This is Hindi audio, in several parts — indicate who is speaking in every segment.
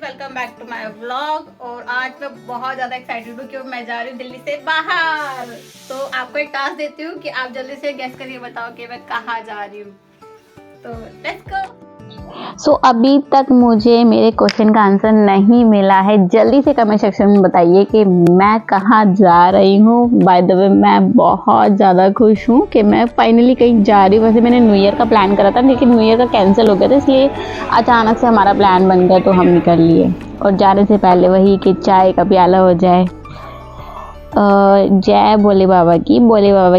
Speaker 1: Welcome back to my vlog. और आज मैं बहुत ज़्यादा एक्साइटेड हूँ क्योंकि मैं जा रही हूँ दिल्ली से बाहर। तो आपको एक टास्क देती हूँ कि आप जल्दी से गेस करिए, बताओ कि मैं कहाँ जा रही हूँ। तो लेट्स गो।
Speaker 2: अभी तक मुझे मेरे क्वेश्चन का आंसर नहीं मिला है। जल्दी से कमेंट सेक्शन में बताइए कि मैं कहाँ जा रही हूँ। बाय द वे मैं बहुत ज़्यादा खुश हूँ कि मैं फाइनली कहीं जा रही हूँ। वैसे मैंने न्यू ईयर का प्लान करा था, लेकिन न्यू ईयर का कैंसिल हो गया था, इसलिए अचानक से हमारा प्लान बन गया तो हम निकल लिए। और जाने से पहले वही कि चाय का प्याला हो जाए। जय भोले बाबा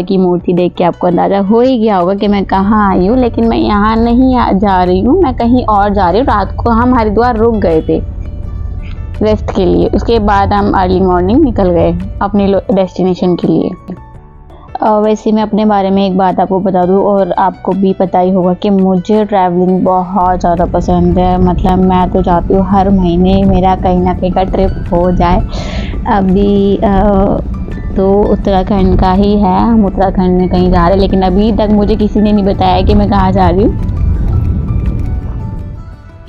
Speaker 2: की मूर्ति देख के आपको अंदाज़ा हो ही गया होगा कि मैं कहाँ आई हूँ। लेकिन मैं यहाँ नहीं जा रही हूँ, मैं कहीं और जा रही हूँ। रात को हम हरिद्वार रुक गए थे रेस्ट के लिए, उसके बाद हम अर्ली मॉर्निंग निकल गए अपनी डेस्टिनेशन के लिए। वैसे मैं अपने बारे में एक बात आपको बता दूं, और आपको भी पता ही होगा कि मुझे ट्रैवलिंग बहुत ज़्यादा पसंद है। मतलब मैं तो चाहती हूँ हर महीने मेरा कहीं ना कहीं का ट्रिप हो जाए। अभी तो उत्तराखंड का ही है, हम उत्तराखंड में कहीं जा रहे हैं, लेकिन अभी तक मुझे किसी ने नहीं बताया कि मैं कहाँ जा रही हूँ।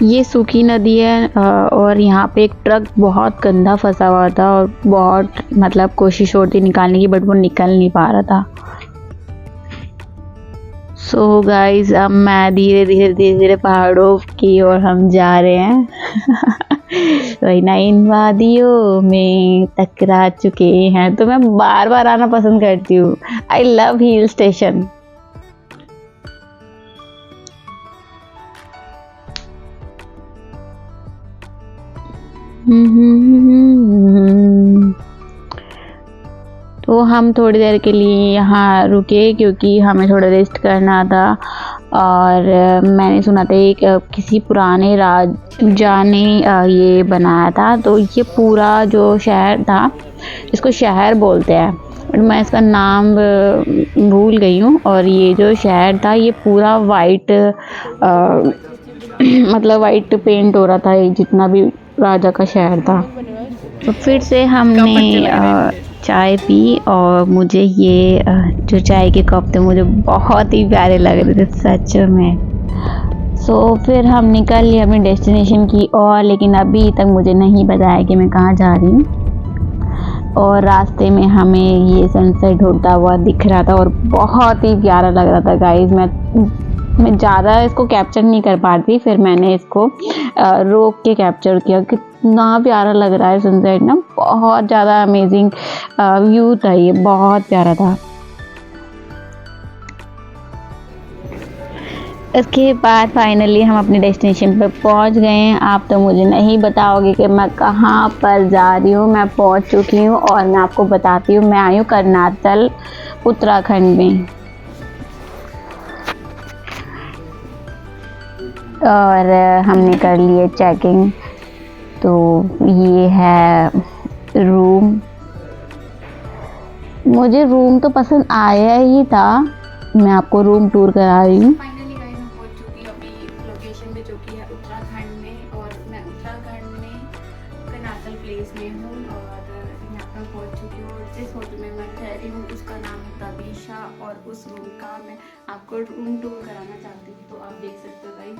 Speaker 2: ये सूखी नदी है और यहाँ पे एक ट्रक बहुत गंदा फंसा हुआ था और बहुत मतलब कोशिश हो रही थी निकालने की, बट वो निकल नहीं पा रहा था। सो गाइज अब मैं धीरे धीरे पहाड़ों की ओर हम जा रहे हैं। वही ना, इन वादियों में टकरा चुके हैं। तो मैं बार बार आना पसंद करती हूँ। I love hill station. तो हम थोड़ी देर के लिए यहाँ रुके क्योंकि हमें थोड़ा रेस्ट करना था। और मैंने सुना था एक किसी पुराने राजा ने ये बनाया था। तो ये पूरा जो शहर था, इसको शहर बोलते हैं, बट मैं इसका नाम भूल गई हूँ। और ये जो शहर था ये पूरा वाइट मतलब वाइट पेंट हो रहा था, ये जितना भी राजा का शहर था। तो फिर से हमने चाय पी और मुझे ये जो चाय के कप थे मुझे बहुत ही प्यारे लग रहे थे सच में। सो फिर हम निकल लिए अपनी डेस्टिनेशन की ओर, लेकिन अभी तक मुझे नहीं बताया कि मैं कहाँ जा रही हूँ। और रास्ते में हमें ये सनसेट होता हुआ दिख रहा था और बहुत ही प्यारा लग रहा था गाइस। मैं ज़्यादा इसको कैप्चर नहीं कर पा रही, फिर मैंने इसको रोक के कैप्चर किया। कितना प्यारा लग रहा है सनसेट ना, बहुत ज़्यादा अमेजिंग व्यू था, ये बहुत प्यारा था। इसके बाद फाइनली हम अपने डेस्टिनेशन पर पहुंच गए हैं। आप तो मुझे नहीं बताओगे कि मैं कहाँ पर जा रही हूँ। मैं पहुंच चुकी हूँ और मैं आपको बताती हूँ, मैं आई हूँ कर्नाटक उत्तराखंड में। और हमने कर लिए चेकिंग। तो ये है रूम। मुझे रूम तो पसंद आया ही था, मैं आपको रूम टूर करा रही हूँ।
Speaker 1: फाइनली गाइस मैं पहुंच चुकी हूँ अपनी लोकेशन पे, जो कि है उत्तराखंड में। और मैं उत्तराखंड में कर्नाटक प्लेस में हूँ और यहाँ पर पहुंच चुकी हूँ। जिस होटल में मैं ठहरी रही हूँ उसका नाम है तबीशा, और उस रूम का मैं आपको रूम टूर कराना चाहती हूँ। तो आप देख सकते हो गाइस,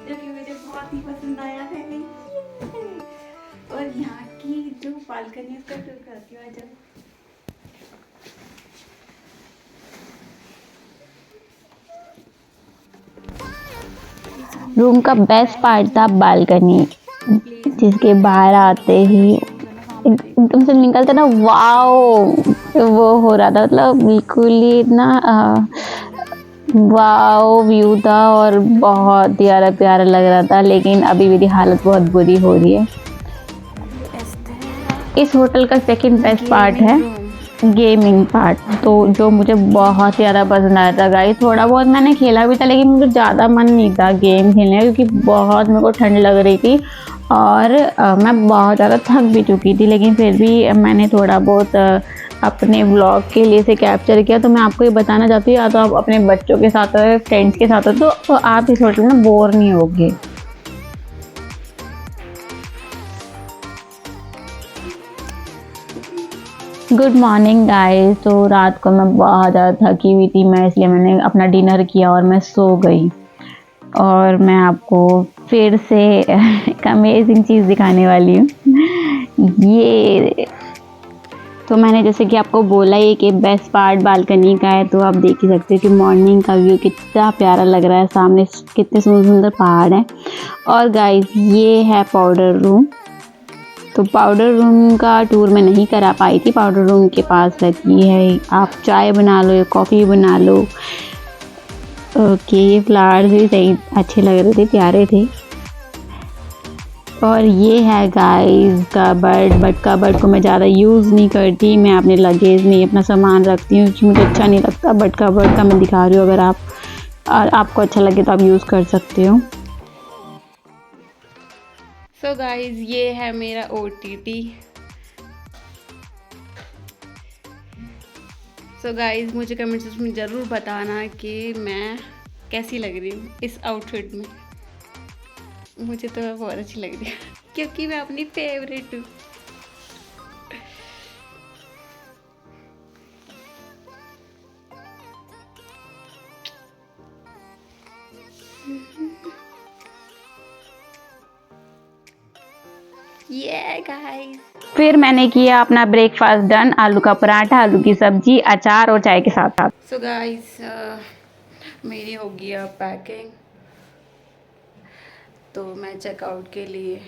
Speaker 1: जो कि मुझे बहुत ही पसंद आया है। और यहाँ की जो बालकनी है उसका टूर कराती हूँ। आज
Speaker 2: रूम का बेस्ट पार्ट था बालकनी, जिसके बाहर आते ही एकदम से निकलता ना, वाओ वो हो रहा था। मतलब बिल्कुल ही ना वाओ व्यू था और बहुत प्यारा लग रहा था। लेकिन अभी मेरी हालत बहुत बुरी हो रही है। इस होटल का सेकंड बेस्ट पार्ट है गेमिंग पार्ट, तो जो मुझे बहुत ज़्यादा पसंद आया था गाइस। थोड़ा बहुत मैंने खेला भी था, लेकिन मुझे ज़्यादा मन नहीं था गेम खेलने का, क्योंकि बहुत मेरे को ठंड लग रही थी और मैं बहुत ज़्यादा थक भी चुकी थी। लेकिन फिर भी मैंने थोड़ा बहुत अपने ब्लॉग के लिए से कैप्चर किया। तो मैं आपको ये बताना चाहती हूँ, या तो आप अपने बच्चों के साथ हो, फ्रेंड्स के साथ हो, तो आप इस होटल में बोर नहीं होगे। Good morning guys. तो रात को मैं बहुत ज़्यादा थकी हुई थी, मैं इसलिए मैंने अपना डिनर किया और मैं सो गई। और मैं आपको फिर से एक अमेजिंग चीज़ दिखाने वाली हूँ। ये तो मैंने जैसे कि आपको बोला ही कि बेस्ट पार्ट बालकनी का है, तो आप देख ही सकते हो कि मॉर्निंग का व्यू कितना प्यारा लग रहा है, सामने कितने सुंदर सुंदर पहाड़ हैं। और गाइस ये है पाउडर रूम। तो पाउडर रूम का टूर मैं नहीं करा पाई थी, पाउडर रूम के पास लगी है, आप चाय बना लो या कॉफ़ी बना लो। ओके, ये फ्लावर्स भी सही अच्छे लग रहे थे, प्यारे थे। और ये है गाइस कबर्ड, बट कबर्ड को मैं ज़्यादा यूज़ नहीं करती, मैं अपने लगेज में अपना सामान रखती हूँ क्योंकि मुझे अच्छा नहीं लगता। बट कबर्ड का मैं दिखा रही हूँ, अगर आपको अच्छा लगे तो आप यूज़ कर सकते हो।
Speaker 1: सो गाइस ये है मेरा OTT। सो गाइस मुझे कमेंट्स में ज़रूर बताना कि मैं कैसी लग रही हूँ इस आउटफिट में। मुझे तो बहुत अच्छी लग रही है क्योंकि मैं अपनी फेवरेट हूँ। ये गाइस
Speaker 2: फिर मैंने किया अपना ब्रेकफास्ट डन, आलू का पराठा, आलू की सब्जी, अचार और चाय के साथ।
Speaker 1: सो गाइस मेरी हो गई अब पैकिंग, तो मैं चेकआउट के लिए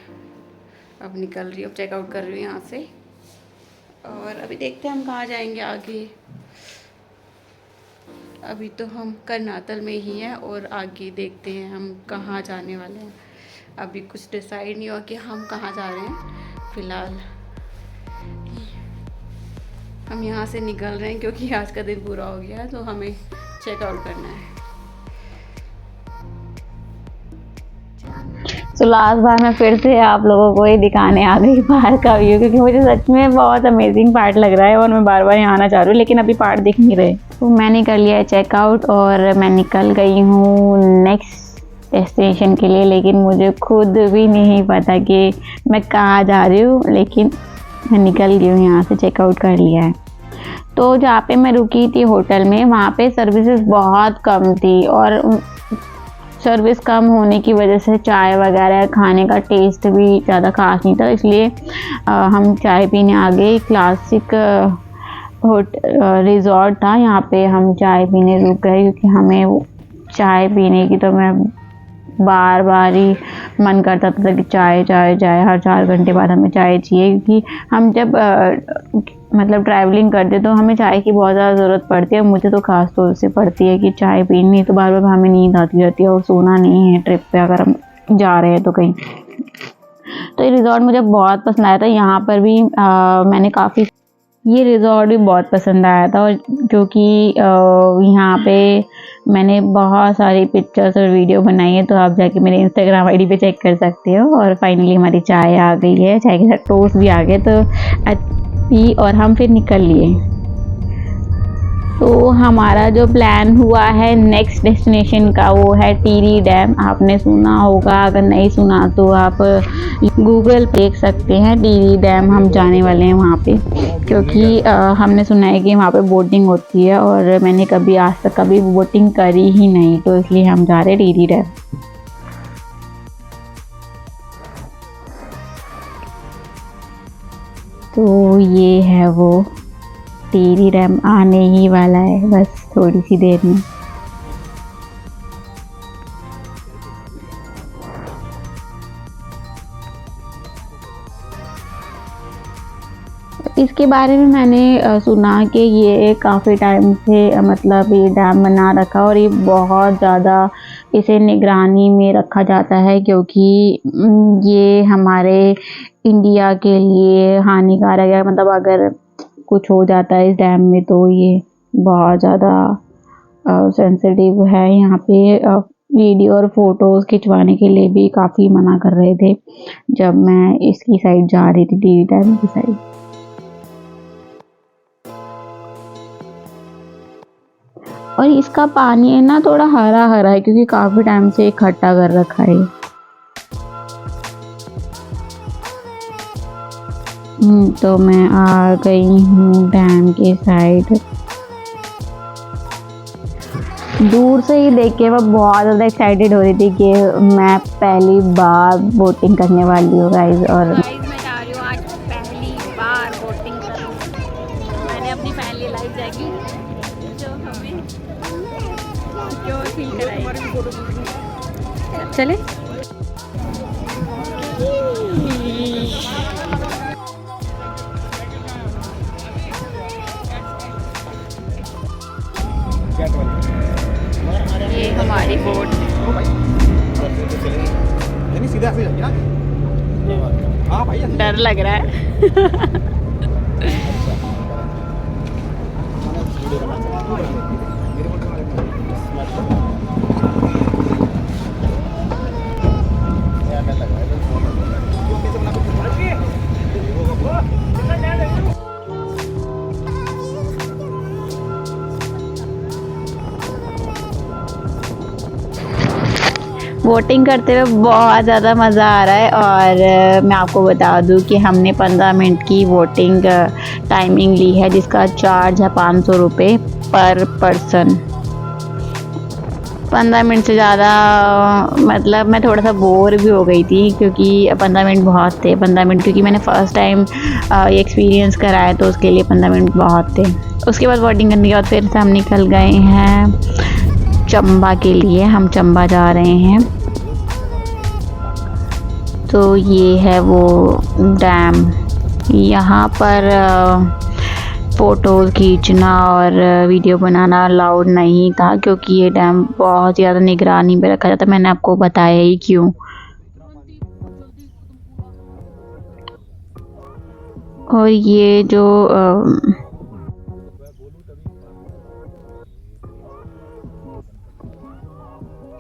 Speaker 1: अब निकल रही हूँ, चेकआउट कर रही हूँ यहाँ से। और अभी देखते हैं हम कहाँ जाएंगे आगे। अभी तो हम करनातल में ही हैं और आगे देखते हैं हम कहाँ जाने वाले हैं। अभी कुछ डिसाइड नहीं हुआ कि हम कहाँ जा रहे हैं। फ़िलहाल हम यहाँ से निकल रहे हैं क्योंकि आज का दिन पूरा हो गया है, तो हमें चेकआउट करना है।
Speaker 2: तो लास्ट बार मैं फिर से आप लोगों को ही दिखाने आ गई बाहर का व्यू, क्योंकि मुझे सच में बहुत अमेजिंग पार्ट लग रहा है और मैं बार बार यहाँ आना चाह रही हूँ, लेकिन अभी पार्ट दिख नहीं रहे। तो मैंने कर लिया है चेकआउट और मैं निकल गई हूँ नेक्स्ट डेस्टिनेशन के लिए, लेकिन मुझे खुद भी नहीं पता कि मैं कहाँ जा रही हूँ, लेकिन मैं निकल गई हूँ यहाँ से, चेकआउट कर लिया है। तो जहाँ पे मैं रुकी थी होटल में, वहाँ पे सर्विसेज बहुत कम थी और सर्विस कम होने की वजह से चाय वगैरह खाने का टेस्ट भी ज़्यादा खास नहीं था, इसलिए हम चाय पीने आ गए। क्लासिक रिज़ॉर्ट था, यहाँ पे हम चाय पीने रुक गए क्योंकि हमें चाय पीने की तो मैं बार बार ही मन करता था कि चाय चाय चाय, हर 4 घंटे बाद हमें चाय चाहिए, क्योंकि हम जब मतलब ट्रैवलिंग करते तो हमें चाय की बहुत ज़्यादा ज़रूरत पड़ती है। मुझे तो खास तौर से पड़ती है कि चाय पीनी तो बार बार हमें नींद आती रहती है और सोना नहीं है ट्रिप पे अगर हम जा रहे हैं तो कहीं। तो ये रिज़ॉर्ट मुझे बहुत पसंद आया था। यहाँ पर भी मैंने काफ़ी ये रिज़ॉर्ट भी बहुत पसंद आया था, और क्योंकि यहाँ पे मैंने बहुत सारी पिक्चर्स और वीडियो बनाई है, तो आप जाके मेरे इंस्टाग्राम आईडी पे चेक कर सकते हो। और फाइनली हमारी चाय आ गई है, चाय के साथ टोस्ट भी आ गए, तो पी और हम फिर निकल लिए। तो हमारा जो प्लान हुआ है नेक्स्ट डेस्टिनेशन का, वो है टिहरी डैम। आपने सुना होगा, अगर नहीं सुना तो आप गूगल पे देख सकते हैं। टिहरी डैम हम जाने वाले हैं वहाँ पे, क्योंकि हमने सुना है कि वहाँ पे बोटिंग होती है और मैंने कभी आज तक कभी बोटिंग करी ही नहीं, तो इसलिए हम जा रहे हैं टिहरी डैम। तो ये है वो टिहरी डैम, आने ही वाला है बस थोड़ी सी देर में। इसके बारे में मैंने सुना कि ये काफ़ी टाइम से मतलब ये डैम बना रखा और ये बहुत ज़्यादा इसे निगरानी में रखा जाता है, क्योंकि ये हमारे इंडिया के लिए हानिकारक है। मतलब अगर कुछ हो जाता है इस डैम में तो ये बहुत ज़्यादा सेंसिटिव है। यहाँ पे वीडियो और फोटोज़ खिंचवाने के लिए भी काफ़ी मना कर रहे थे जब मैं इसकी साइड जा रही थी, टिहरी डैम की साइड। और इसका पानी है ना थोड़ा हरा हरा है, क्योंकि काफ़ी टाइम से इकट्ठा कर रखा है। तो मैं आ गई हूँ डैम के साइड। दूर से ही देख के मैं बहुत ज़्यादा एक्साइटेड हो रही थी कि मैं पहली बार बोटिंग करने वाली हूँ गाइस। और
Speaker 1: मैं जा रही हूँ आज पहली बार बोटिंग करने। मैंने अपनी पहली लाइफ जैकेट जो हमें जो फील कराई। चले ये हमारी बोट
Speaker 3: सीधा हाँ भाई
Speaker 1: डर लग रहा है।
Speaker 2: बोटिंग करते हुए बहुत ज़्यादा मज़ा आ रहा है। और मैं आपको बता दूं कि हमने 15 मिनट की बोटिंग टाइमिंग ली है, जिसका चार्ज है 500 रुपये पर पर्सन। 15 मिनट से ज़्यादा मतलब मैं थोड़ा सा बोर भी हो गई थी, क्योंकि 15 मिनट बहुत थे। 15 मिनट क्योंकि मैंने फ़र्स्ट टाइम ये एक्सपीरियंस कराया, तो उसके लिए 15 मिनट बहुत थे। उसके बाद बोटिंग करने के बाद फिर से हम निकल गए हैं चंबा के लिए। हम चंबा जा रहे हैं। तो ये है वो डैम। यहाँ पर फ़ोटोज़ खींचना और वीडियो बनाना अलाउड नहीं था, क्योंकि ये डैम बहुत ज़्यादा निगरानी में रखा जाता है। मैंने आपको बताया ही क्यों। और ये जो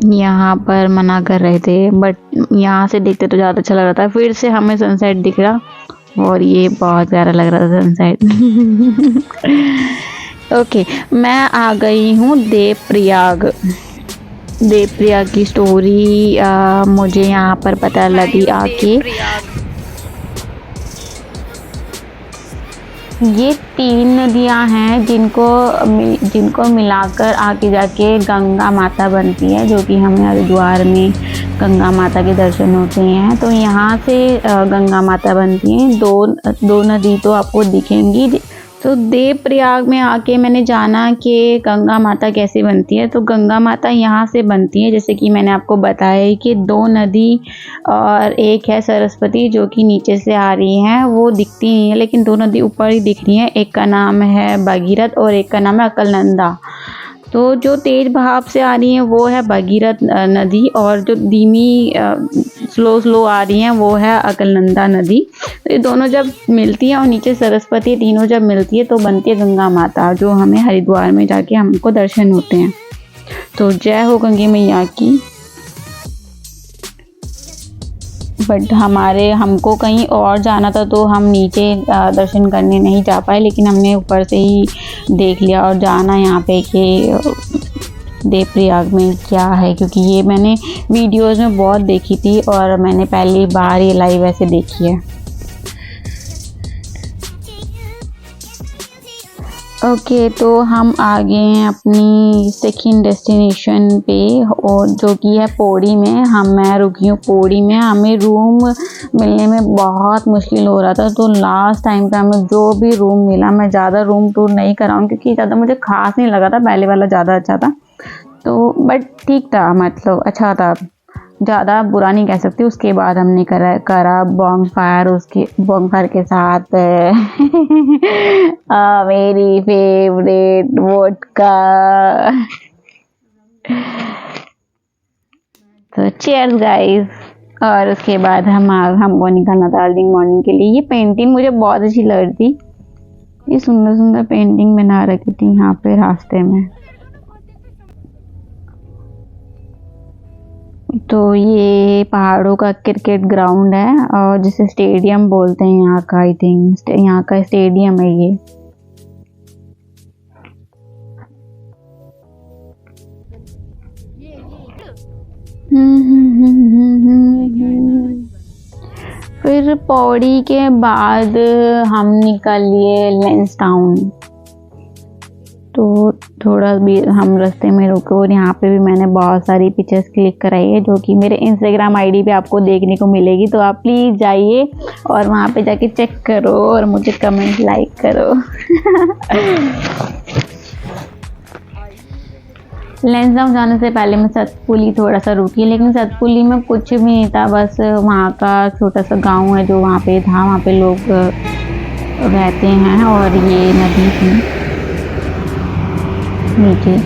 Speaker 2: यहाँ पर मना कर रहे थे, बट यहाँ से देखते तो ज़्यादा अच्छा लग रहा था। फिर से हमें सनसेट दिख रहा, और ये बहुत प्यारा लग रहा था सनसेट। ओके, मैं आ गई हूँ देवप्रयाग। देवप्रयाग की स्टोरी मुझे यहाँ पर पता लगी आके। ये 3 नदियाँ हैं जिनको मिलाकर आगे जाके गंगा माता बनती है, जो कि हमें हरिद्वार में गंगा माता के दर्शन होते हैं। तो यहाँ से गंगा माता बनती हैं। दो नदी तो आपको दिखेंगी। तो देवप्रयाग में आके मैंने जाना कि गंगा माता कैसे बनती है। तो गंगा माता यहाँ से बनती है, जैसे कि मैंने आपको बताया कि 2 नदी और एक है सरस्वती जो कि नीचे से आ रही हैं। वो दिखती नहीं है, लेकिन 2 नदी ऊपर ही दिख रही हैं। एक का नाम है भगीरथ और एक का नाम है अलकनंदा। तो जो तेज बहाव से आ रही हैं वो है भगीरथ नदी, और जो धीमी स्लो आ रही हैं वो है अलकनंदा नदी। तो ये दोनों जब मिलती हैं और नीचे सरस्वती, तीनों जब मिलती है तो बनती है गंगा माता, जो हमें हरिद्वार में जाके हमको दर्शन होते हैं। तो जय हो गंगे मैया की। बट हमको कहीं और जाना था, तो हम नीचे दर्शन करने नहीं जा पाए, लेकिन हमने ऊपर से ही देख लिया। और जाना यहाँ पे कि देवप्रयाग में क्या है, क्योंकि ये मैंने वीडियोस में बहुत देखी थी और मैंने पहली बार ये लाइव ऐसे देखी है। ओके, तो हम आ गए हैं अपनी सेकंड डेस्टिनेशन पे, और जो कि है पौड़ी में। मैं रुकी हूँ पौड़ी में। हमें रूम मिलने में बहुत मुश्किल हो रहा था, तो लास्ट टाइम पे हमें जो भी रूम मिला, मैं ज़्यादा रूम टूर नहीं कराऊँ क्योंकि ज़्यादा मुझे खास नहीं लगा था। पहले वाला ज़्यादा अच्छा था, तो बट ठीक था, मतलब अच्छा था, ज़्यादा बुरा नहीं कह सकती। उसके बाद हमने करा बॉन्फायर। उसके बॉन्फायर के साथ मेरी फेवरेट वोडका। तो चीयर्स गाइस। और उसके बाद हमको निकलना था अर्ली मॉर्निंग के लिए। ये पेंटिंग मुझे बहुत अच्छी लग रही थी। ये सुंदर सुंदर पेंटिंग बना रखी थी यहाँ पे रास्ते में। तो ये पहाड़ों का क्रिकेट ग्राउंड है, और जिसे स्टेडियम बोलते हैं यहाँ का। आई थिंक यहाँ का स्टेडियम है ये। फिर पौड़ी के बाद हम निकल लिए लेंसडाउन। तो थोड़ा भी हम रास्ते में रुके और यहाँ पे भी मैंने बहुत सारी पिक्चर्स क्लिक कराई है जो कि मेरे इंस्टाग्राम आईडी पे आपको देखने को मिलेगी। तो आप प्लीज़ जाइए और वहाँ पे जाके चेक करो और मुझे कमेंट लाइक करो। लैंसडाउन जाने से पहले मैं सतपुली थोड़ा सा रुकी, लेकिन सतपुली में कुछ भी नहीं था, बस वहाँ का छोटा सा गांव है जो वहाँ पे था, वहाँ पे लोग रहते हैं और ये नदी थी नीचे।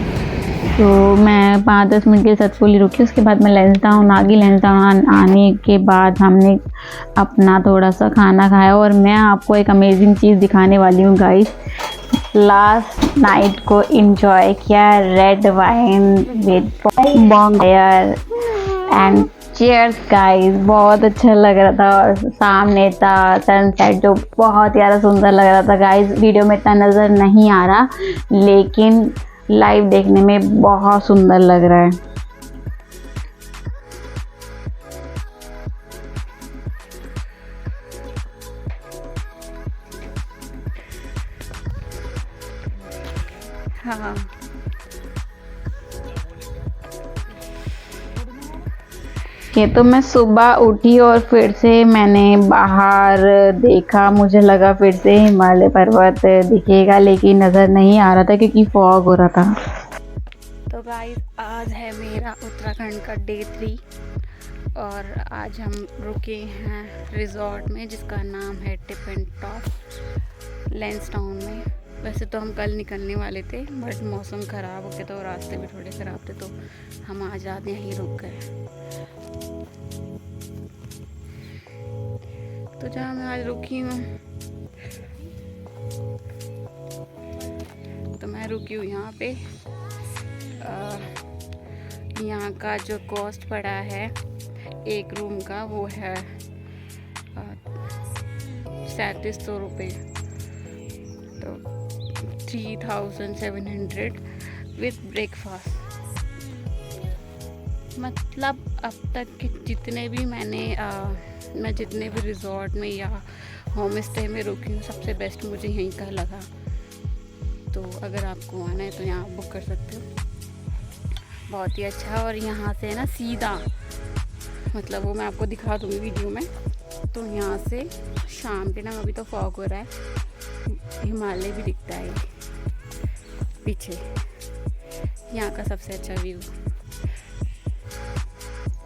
Speaker 2: तो मैं 5-10 मिनट के लिए सतपुली रुकी, उसके बाद मैं लैंसडाउन आ गई। लैंसडाउन आने के बाद हमने अपना थोड़ा सा खाना खाया और मैं आपको एक अमेजिंग चीज़ दिखाने वाली हूँ गाइस। लास्ट नाइट को एंजॉय किया red wine with bonfire and cheers guys. बहुत अच्छा लग रहा था और सामने था सनसेट जो बहुत ज़्यादा सुंदर लग रहा था गाइस। वीडियो में इतना नज़र नहीं आ रहा लेकिन लाइव देखने में बहुत सुंदर लग रहा है। हाँ तो मैं सुबह उठी और फिर से मैंने बाहर देखा, मुझे लगा फिर से हिमालय पर्वत दिखेगा लेकिन नज़र नहीं आ रहा था क्योंकि फॉग हो रहा था। तो गाइस आज है मेरा उत्तराखंड का डे 3 और आज हम रुके हैं रिजॉर्ट में जिसका नाम है टिप एंड टॉप लैंसडाउन में। वैसे तो हम कल निकलने वाले थे बट मौसम ख़राब हो गया था और रास्ते भी थोड़े ख़राब थे तो हम आज आते यहीं रुक गए। तो जहाँ मैं आज रुकी हूँ तो मैं रुकी हूँ यहाँ पे। यहाँ का जो कॉस्ट पड़ा है एक रूम का वो है 3700 रुपये, तो 3700 विथ ब्रेकफास्ट। मतलब अब तक के जितने भी मैं जितने भी रिजॉर्ट में या होम स्टे में रुकी हूँ सबसे बेस्ट मुझे यहीं का लगा। तो अगर आपको आना है तो यहाँ बुक कर सकते हो, बहुत ही अच्छा है। और यहाँ से ना सीधा मतलब वो मैं आपको दिखा दूँगी वीडियो में। तो यहाँ से शाम के ना अभी तो फॉग हो रहा है, हिमालय भी दिखता है पीछे, यहाँ का सबसे अच्छा व्यू।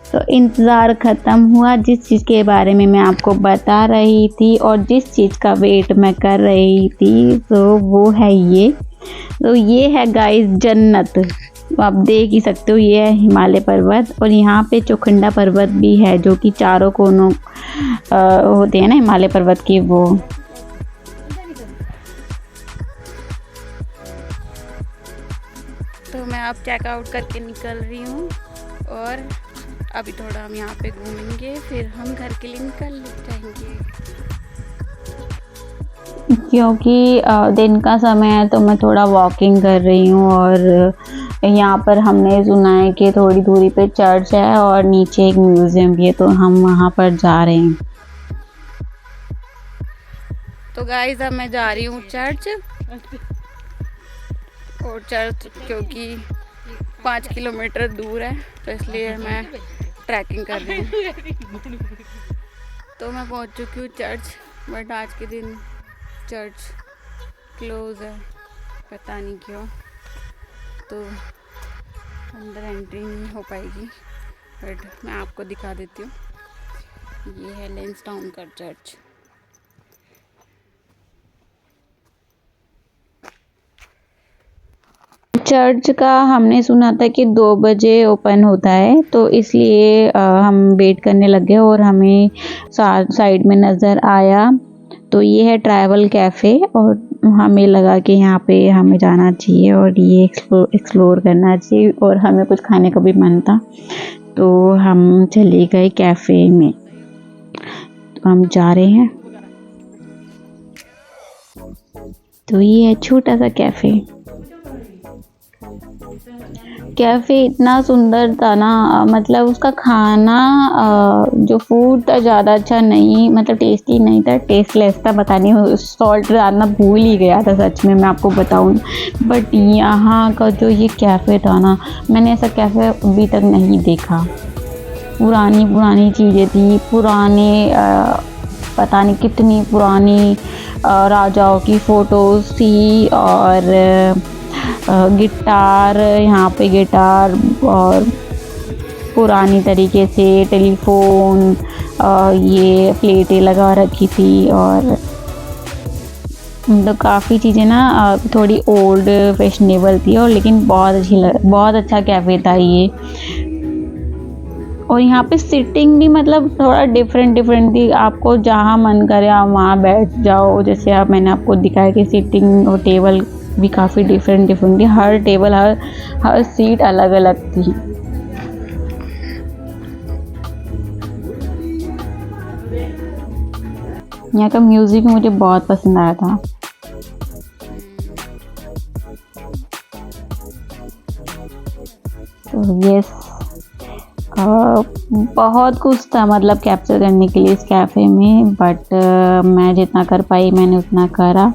Speaker 2: तो इंतज़ार ख़त्म हुआ। जिस चीज़ के बारे में मैं आपको बता रही थी और जिस चीज़ का वेट मैं कर रही थी तो वो है ये। तो ये है गाइस जन्नत, तो आप देख ही सकते हो ये है हिमालय पर्वत। और यहाँ पे चौखंडा पर्वत भी है जो कि चारों कोनों होते हैं ना हिमालय पर्वत के वो। तो मैं अब चेकआउट करके निकल रही हूँ और अभी थोड़ा हम यहाँ पे घूमेंगे फिर हम घर के लिए निकल जाएंगे। क्योंकि दिन का समय है तो मैं थोड़ा वॉकिंग कर रही हूँ और यहाँ पर हमने सुना है कि थोड़ी दूरी पे चर्च है और नीचे एक म्यूज़ियम भी है तो हम वहाँ पर जा रहे हैं। तो गाइस अब मैं जा रही हूँ चर्च, और चर्च क्योंकि 5 किलोमीटर दूर है तो इसलिए मैं ट्रैकिंग कर रही हूँ। तो मैं पहुँच चुकी हूँ चर्च, बट आज के दिन चर्च क्लोज है, पता नहीं क्यों, तो अंदर एंट्री नहीं हो पाएगी। बट मैं आपको दिखा देती हूँ, ये है लैंसडाउन का चर्च। चर्च का हमने सुना था कि 2 बजे ओपन होता है तो इसलिए हम वेट करने लगे और हमें साइड में नज़र आया तो ये है ट्रैवल कैफ़े और हमें लगा कि यहाँ पे हमें जाना चाहिए और ये एक्सप्लोर करना चाहिए और हमें कुछ खाने का भी मन था तो हम चले गए कैफ़े में। तो हम जा रहे हैं। तो ये है छोटा सा कैफ़े। कैफ़े इतना सुंदर था ना, मतलब उसका खाना जो फूड था ज़्यादा अच्छा नहीं, मतलब टेस्टी नहीं था, टेस्टलेस था। पता नहीं सॉल्ट डालना भूल ही गया था सच में, मैं आपको बताऊँ। बट यहाँ का जो ये कैफ़े था ना, मैंने ऐसा कैफ़े अभी तक नहीं देखा। पुरानी पुरानी चीज़ें थी, पुराने पता नहीं कितनी पुरानी राजाओं की फ़ोटोज़ थी, और गिटार, यहाँ पे गिटार, और पुरानी तरीके से टेलीफोन, ये प्लेटें लगा रखी थी, और तो काफ़ी चीज़ें ना थोड़ी ओल्ड फैशनेबल थी, और लेकिन बहुत अच्छा कैफ़े था ये। और यहाँ पे सिटिंग भी मतलब थोड़ा डिफरेंट थी, आपको जहाँ मन करे आप वहाँ बैठ जाओ। जैसे आप मैंने आपको दिखाया कि सिटिंग और टेबल भी काफ़ी डिफरेंट थी, हर टेबल हर सीट अलग अलग थी। यहाँ का म्यूज़िक मुझे बहुत पसंद आया था। तो यस, बहुत कुछ था मतलब कैप्चर करने के लिए इस कैफ़े में, बट मैं जितना कर पाई मैंने उतना करा।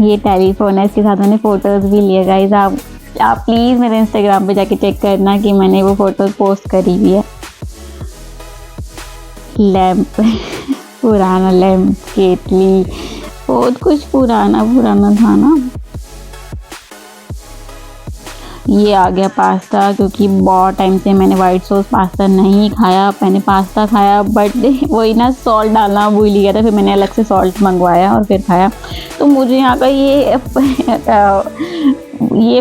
Speaker 2: ये टेलीफोन है, इसके साथ मैंने फ़ोटोज़ भी लिए। गाइस आप प्लीज़ मेरे इंस्टाग्राम पे जाके चेक करना कि मैंने वो फ़ोटोज़ पोस्ट करी हुई है। लैंप पुराना लैंप, केतली, बहुत कुछ पुराना था ना। ये आ गया पास्ता, क्योंकि बहुत टाइम से मैंने वाइट सॉस पास्ता नहीं खाया। मैंने पास्ता खाया बट वही ना सॉल्ट डालना भूल गया था, फिर मैंने अलग से सॉल्ट मंगवाया और फिर खाया। तो मुझे यहाँ का ये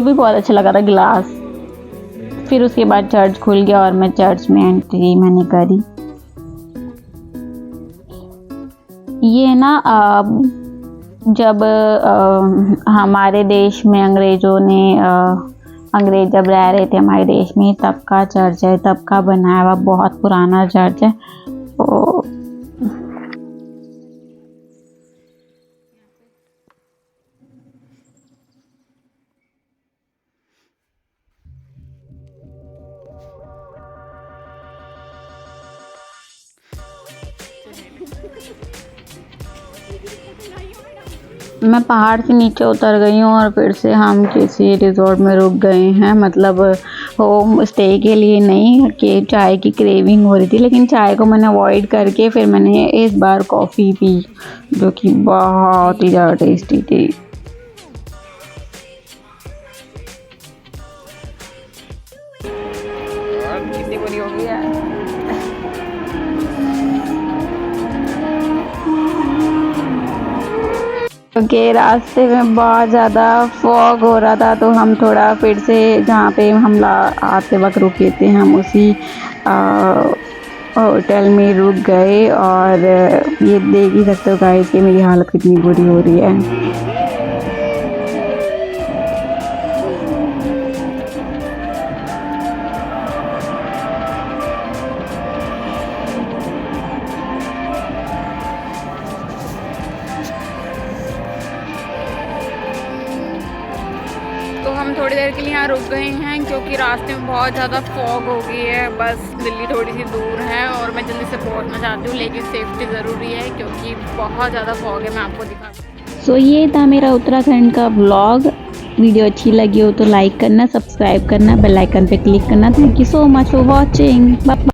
Speaker 2: भी बहुत अच्छा लगा था, ग्लास। फिर उसके बाद चर्च खुल गया और मैं चर्च में एंट्री मैंने करी। ये ना जब हमारे देश में अंग्रेज जब रह रहे थे हमारे देश में, तब का चर्च है, तब का बनाया हुआ बहुत पुराना चर्च है। तो मैं पहाड़ से नीचे उतर गई हूँ और फिर से हम किसी रिजॉर्ट में रुक गए हैं, मतलब होम स्टे के लिए नहीं, कि चाय की क्रेविंग हो रही थी, लेकिन चाय को मैंने अवॉइड करके फिर मैंने इस बार कॉफ़ी पी, जो कि बहुत ही ज़्यादा टेस्टी थी। कितनी बुरी हो गई है। क्योंकि रास्ते में बहुत ज़्यादा फॉग हो रहा था, तो हम थोड़ा फिर से जहाँ पे हम आते वक्त रुके थे, हम उसी होटल में रुक गए। और ये देख ही सकते हो गाइस कि मेरी हालत कितनी बुरी हो रही है। तो हम थोड़ी देर के लिए यहाँ रुक गए हैं, क्योंकि रास्ते में बहुत ज़्यादा फॉग हो गई है। बस दिल्ली थोड़ी सी दूर है और मैं जल्दी से पहुँचना चाहती हूँ, लेकिन सेफ्टी ज़रूरी है क्योंकि बहुत ज़्यादा फॉग है। मैं आपको दिखा सो ये था मेरा उत्तराखंड का व्लॉग। वीडियो अच्छी लगी हो तो लाइक करना, सब्सक्राइब करना, बेल आइकन पे क्लिक करना। Thank you so much for watching. Bye.